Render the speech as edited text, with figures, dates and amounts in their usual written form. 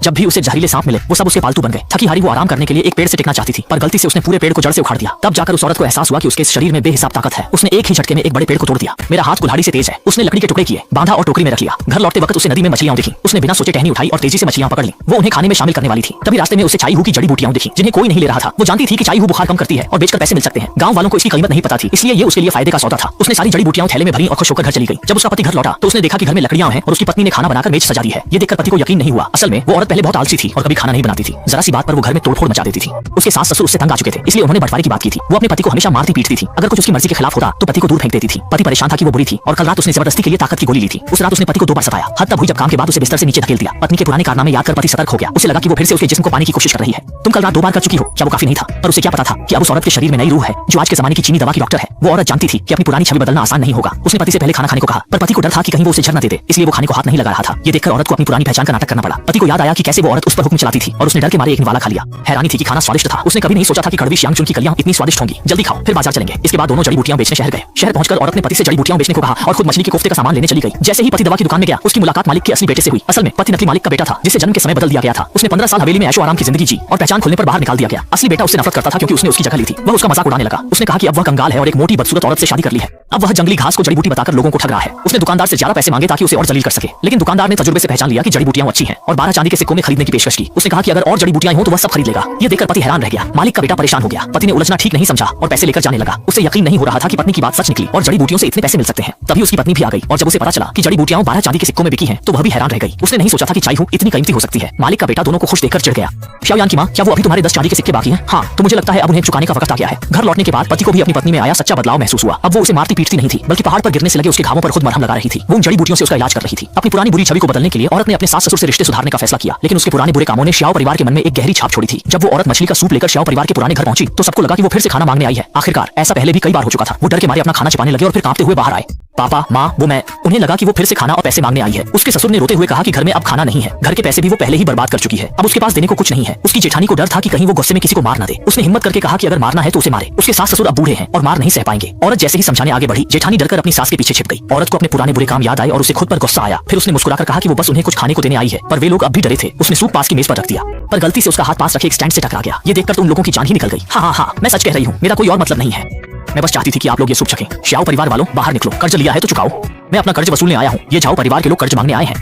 जब भी उसे जहरीले सांप मिले वो सब उसके पालतू बन गए। थकी हारी वो आराम करने के लिए एक पेड़ से टिकना चाहती थी, पर गलती से उसने पूरे पेड़ को जड़ से उखाड़ दिया। तब जाकर उस औरत को एहसास हुआ कि उसके शरीर में बेहिसाब ताकत है। उसने एक ही झटके में एक बड़े पेड़ को तोड़ दिया। मेरा हाथ कुल्हाड़ी से तेज है। उसने लकड़ी के टुकड़े किए, बांधा और टोकरी में रख लिया। घर लौटते वक्त उसे नदी में मछलियां दिखी। उसने बिना सोचे टहनी उठाई और तेजी से मछलियां पकड़ ली। वो उन्हें खाने में शामिल करने वाली थी। तभी रास्ते में उसे चाई हू की जड़ी बूटियां दिखी, जिन्हें कोई नहीं ले रहा था। वो जानती थी कि चाई हू बुखार कम करती है और बेचकर पैसे मिल सकते हैं। गांव वालों को इसकी कीमत नहीं पता थी, इसलिए ये उसके लिए फायदे का सौदा था। उसने सारी जड़ी बूटियां थैले में भरी और खुश होकर घर चली गई। जब उसका पति घर लौटा तो उसने देखा कि घर में लकड़ियां हैं और उसकी पत्नी ने खाना बनाकर मेज सजा दी है। ये देखकर पति को यकीन नहीं हुआ। असल में वो औरत पहले बहुत आलसी थी और कभी खाना नहीं बनाती थी। जरा सी बात पर वो घर में तोड़फोड़ मचा देती थी। उसके सास ससुर उससे तंग आ चुके थे, इसलिए उन्होंने बंटवारे की बात की थी। वो अपने पति को हमेशा मारती पीटती थी। अगर कुछ उसकी मर्जी के खिलाफ होता तो पति को दूर फेंक देती थी। पति परेशान था कि वो बुरी थी और कल रात उसने जबरदस्ती के लिए ताकत की गोली ली थी। उस रात उसने पति को 2 बार सताया। हद तब हुई जब काम के बाद उसे बिस्तर से नीचे धकेल दिया। पत्नी के पुराने कारनामे याद कर पति सतर्क हो गया। उसे लगा कि वो फिर से उसके जिस्म को पाने की कोशिश कर रही है। तुम कल रात 2 बार कर चुकी हो, क्या वो काफी नहीं था? पर उसे क्या पता था कि अब उस औरत के शरीर में नई रूह है जो आज के जमाने की चीनी दवा की डॉक्टर है। वो औरत जानती थी कि अपनी पुरानी छवि बदलना आसान नहीं होगा। उसने पति से पहले खाना खाने को कहा, पर पति को डर था कि कहीं वो उसे झर न दे दे, इसलिए वो खाने को हाथ नहीं लगा रहा था। ये देखकर औरत को अपनी पुरानी पहचान का नाटक करना पड़ा। पति को याद आया कि कैसे वो औरत उस पर हुक्म चलाती थी और उसने डर के मारे एक निवाला खा लिया। हैरानी थी कि खाना स्वादिष्ट था। उसने कभी नहीं सोचा था कि कड़वी श्यांगचुन की कलियां इतनी स्वादिष्ट होंगी। जल्दी खाओ, फिर बाजार चलेंगे। इसके बाद दोनों जड़ी बूटियां बेचने शहर गए। शहर पहुंचकर औरत ने पति से जड़ी बूटियां बेचने को कहा और खुद मछली के कोफ्ते का सामान लेने चली गई। जैसे ही पति दवा की दुकान में गया, उसकी मुलाकात मालिक के असली बेटे से हुई। असल में पति नकली मालिक का बेटा था, जिसे जन्म के समय बदल दिया गया था। उसने 15 साल हवेली में ऐशो आराम की जिंदगी जी और पहचान खुलने पर बाहर निकाल दिया गया। असली बेटा उससे नफरत करता था क्योंकि उसने उसकी जगह ली थी। वह उसका मजाक उड़ाने लगा। उसने कहा कि अब वह कंगाल है और एक मोटी बदसूरत औरत से शादी कर ली है। अब वह जंगली घास को जड़ी बूटी बताकर लोगों को ठग रहा है। उसने दुकानदार से ज्यादा पैसे मांगे ताकि उसे और जलील कर सके, लेकिन दुकानदार ने तजुर्बे से पहचान लिया कि जड़ी बूटियां अच्छी हैं और 12 चांदी के सिक्कों में खरीदने की पेशकश की। उसने कहा कि अगर और जड़ी बूटियां हो तो वह सब खरीद लेगा। ये देखकर पति हैरान रह गया। मालिक का बेटा परेशान हो गया। पति ने उलझना ठीक नहीं समझा और पैसे लेकर जाने लगा। उसे यकीन नहीं हो रहा था कि पत्नी की बात सच निकली और जड़ी बूटियों से इतने पैसे मिल सकते हैं। तभी उसकी पत्नी भी आ गई और जब उसे पता चला कि जड़ी बूटियां 12 चांदी के सिक्कों में बिकी हैं, तो वह भी हैरान रह गई। उसने नहीं सोचा था कि चाई हू इतनी कीमती हो सकती है। मालिक का बेटा दोनों को खुश देखकर चिढ़ गया। शाओयान की मां, क्या वो अभी तुम्हारे 10 चांदी के सिक्के बाकी हैं? हाँ, तो मुझे लगता है अब उन्हें चुकाने का वक्त आ गया है। घर लौटने के बाद पति को भी अपनी पत्नी में आया सच्चा बदलाव महसूस हुआ। अब वो उसे मारती पीटती नहीं थी, बल्कि पहाड़ पर गिरने से लगे उसके घावों पर खुद मरहम लगा रही थी। वो उन जड़ी बूटियों से उसका इलाज कर रही थी। अपनी पुरानी बुरी छवि को बदलने के लिए औरत ने अपने सास ससुर से रिश्ते सुधारने का फैसला किया, लेकिन उसके पुराने बुरे कामों ने श्याओ परिवार के मन में एक गहरी छाप छोड़ी थी। जब वो औरत मछली का सूप लेकर श्याओ परिवार के पुराने घर पहुंची तो सबको लगा कि वो फिर से खाना मांगने आई है। आखिरकार ऐसा पहले भी कई बार हो चुका था। वो डर के मारे अपना खाना छिपाने लगे और फिर कांपते हुए बाहर आए। पापा, माँ, वो मैं। उन्हें लगा कि वो फिर से खाना और पैसे मांगने आई है। उसके ससुर ने रोते हुए कहा कि घर में अब खाना नहीं है। घर के पैसे भी वो पहले ही बर्बाद कर चुकी है। अब उसके पास देने को कुछ नहीं है। उसकी जेठानी को डर था कि कहीं वो गुस्से में किसी को मार ना दे। उसने हिम्मत करके कहा कि अगर मारना है तो उसे मारे। उसके सास ससुर अब बूढ़े हैं और मार नहीं सह पाएंगे। औरत जैसे ही समझाने आगे बढ़ी, जेठानी डरकर अपनी सास के पीछे छिप गई। औरत को अपने पुराने बुरे काम याद आए और उसे खुद पर गुस्सा आया। फिर उसने मुस्कुराकर कहा कि वो बस उन्हें कुछ खाने को देने आई है, पर वे लोग अब भी डरे थे। उसने सूप पास की मेज पर रख दिया, पर गलती से उसका हाथ पास रखे एक स्टैंड से टकरा गया। ये देखकर तो उन लोगों की जान ही निकल गई। हाँ, मैं सच कह रही हूँ, मेरा कोई और मतलब नहीं है। मैं बस चाहती थी कि आप लोग ये सूप चखें। श्याओ परिवार वालों, बाहर निकलो। कर्ज लिया है तो चुकाओ। मैं अपना कर्ज वसूलने आया हूँ। ये जाओ परिवार के लोग कर्ज मांगने आए हैं।